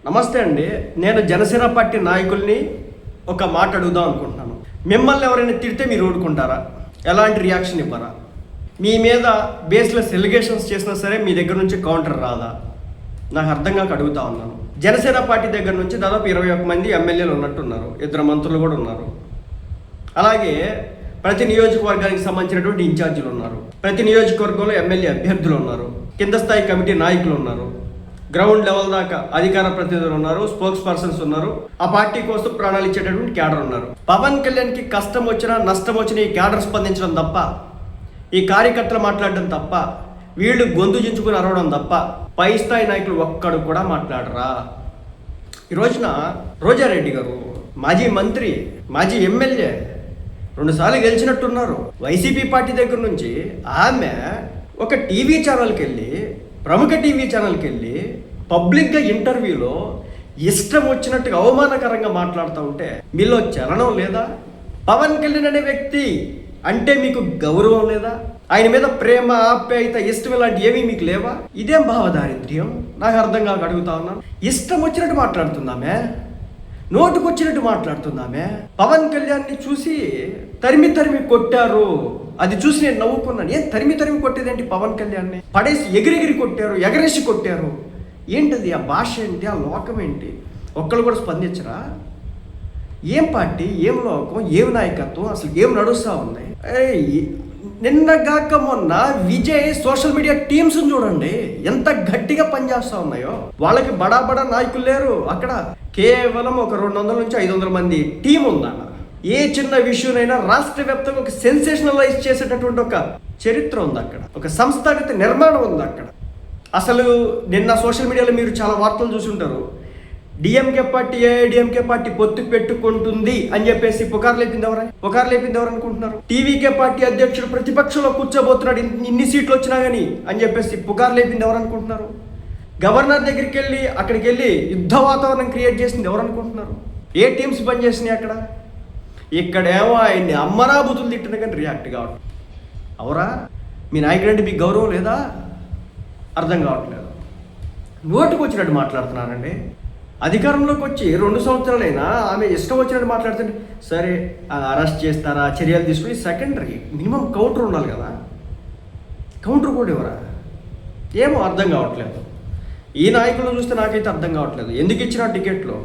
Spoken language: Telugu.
నమస్తే అండి. నేను జనసేన పార్టీ నాయకుల్ని ఒక మాట అడుగుదాం అనుకుంటున్నాను. మిమ్మల్ని ఎవరైనా తిడితే మీరు ఊరుకుంటారా? ఎలాంటి రియాక్షన్ ఇవ్వరా? మీ మీద బేస్లెస్ ఎలిగేషన్స్ చేసినా సరే మీ దగ్గర నుంచి కౌంటర్ రాదా? నాకు అర్థం కాక అడుగుతా ఉన్నాను. జనసేన పార్టీ దగ్గర నుంచి దాదాపు 21 మంది ఎమ్మెల్యేలు ఉన్నట్టున్నారు, 2 మంత్రులు కూడా ఉన్నారు. అలాగే ప్రతి నియోజకవర్గానికి సంబంధించినటువంటి ఇన్ఛార్జీలు ఉన్నారు, ప్రతి నియోజకవర్గంలో ఎమ్మెల్యే అభ్యర్థులు ఉన్నారు, కింద స్థాయి కమిటీ నాయకులు ఉన్నారు, గ్రౌండ్ లెవెల్ దాకా అధికార ప్రతినిధులు ఉన్నారు, స్పోక్స్ పర్సన్స్ ఉన్నారు, ఆ పార్టీ కోసం ప్రాణాలు ఇచ్చేటటువంటి క్యాడర్ ఉన్నారు. పవన్ కళ్యాణ్కి కష్టం వచ్చినా నష్టం వచ్చినా ఈ క్యాడర్ స్పందించడం తప్ప, ఈ కార్యకర్తలు మాట్లాడడం తప్ప, వీళ్ళు గొంతు చించుకుని అరవడం తప్ప పై స్థాయి నాయకులు ఒక్కడు కూడా మాట్లాడరా. ఈ రోజున రోజారెడ్డి గారు మాజీ మంత్రి, మాజీ ఎమ్మెల్యే, 2 సార్లు గెలిచినట్టున్నారు. వైసీపీ పార్టీ దగ్గర నుంచి ఆమె ఒక టీవీ ఛానల్కి వెళ్ళి, ప్రముఖ టీవీ ఛానల్కి వెళ్ళి పబ్లిక్గా ఇంటర్వ్యూలో ఇష్టం వచ్చినట్టుగా అవమానకరంగా మాట్లాడుతూ ఉంటే మీలో చలనం లేదా? పవన్ కళ్యాణ్ అనే వ్యక్తి అంటే మీకు గౌరవం లేదా? ఆయన మీద ప్రేమ, ఆప్యాయత, ఇష్టం ఇలాంటి ఏమీ మీకు లేవా? ఇదేం భావదారిద్ర్యం? నాకు అర్థం కాక అడుగుతా ఉన్నాను. ఇష్టం వచ్చినట్టు మాట్లాడుతుందామే, నోటుకొచ్చినట్టు మాట్లాడుతుందామే. పవన్ కళ్యాణ్ని చూసి తరిమి తరిమి కొట్టారు, అది చూసి నేను నవ్వుకున్నాను. ఏం తరిమి తరిమి కొట్టేదేంటి? పవన్ కళ్యాణ్ని పడేసి ఎగిరెగిరి కొట్టారు, ఎగరేసి కొట్టారు. ఏంటది? ఆ భాష ఏంటి? ఆ లోకం ఏంటి? ఒక్కళ్ళు కూడా స్పందించరా? ఏం పార్టీ, ఏం లోకం, ఏం నాయకత్వం, అసలు ఏం నడుస్తూ ఉన్నాయి? నిన్నగాక మొన్న విజయ్ సోషల్ మీడియా టీమ్స్ చూడండి ఎంత గట్టిగా పనిచేస్తూ ఉన్నాయో. వాళ్ళకి బడా బడా నాయకులు లేరు అక్కడ, కేవలం ఒక 200 నుంచి 500 మంది టీం ఉందన్న. ఏ చిన్న విషయంనైనా రాష్ట్ర వ్యాప్తంగా ఒక సెన్సేషనలైజ్ చేసేటటువంటి ఒక చరిత్ర ఉంది అక్కడ, ఒక సంస్థాగత నిర్మాణం ఉంది అక్కడ. అసలు నిన్న సోషల్ మీడియాలో మీరు చాలా వార్తలు చూసి ఉంటారు. డిఎంకే పార్టీ ఏఐడిఎంకే పార్టీ పొత్తు పెట్టుకుంటుంది అని చెప్పేసి పుకారు లేపింది ఎవరు అనుకుంటున్నారు? టీవీకే పార్టీ అధ్యక్షుడు ప్రతిపక్షంలో కూర్చోబోతున్నాడు ఇన్ని సీట్లు వచ్చినా కానీ అని చెప్పేసి పుకారు లేపింది ఎవరు అనుకుంటున్నారు? గవర్నర్ దగ్గరికి వెళ్ళి అక్కడికి వెళ్ళి యుద్ధ వాతావరణం క్రియేట్ చేసింది ఎవరు అనుకుంటున్నారు? ఏ టీమ్స్ పనిచేసినాయి అక్కడ? ఇక్కడేమో ఆయన్ని అమ్మనాబుతులు తిట్టిన కానీ రియాక్ట్ కావడం. అవరా మీ నాయకుడు అంటే మీకు గౌరవం లేదా? అర్థం కావట్లేదు. నోటుకు వచ్చినట్టు మాట్లాడుతున్నారండి. అధికారంలోకి వచ్చి 2 సంవత్సరాలైనా ఆమె ఇష్టం వచ్చినట్టు మాట్లాడుతుంటే సరే అరెస్ట్ చేస్తారా, చర్యలు తీసుకుని సెకండరీ, మినిమం కౌంటర్ ఉండాలి కదా. కౌంటర్ కూడా ఎవరా? ఏమో అర్థం కావట్లేదు. ఈ నాయకులను చూస్తే నాకైతే అర్థం కావట్లేదు. ఎందుకు ఇచ్చిన టికెట్లు?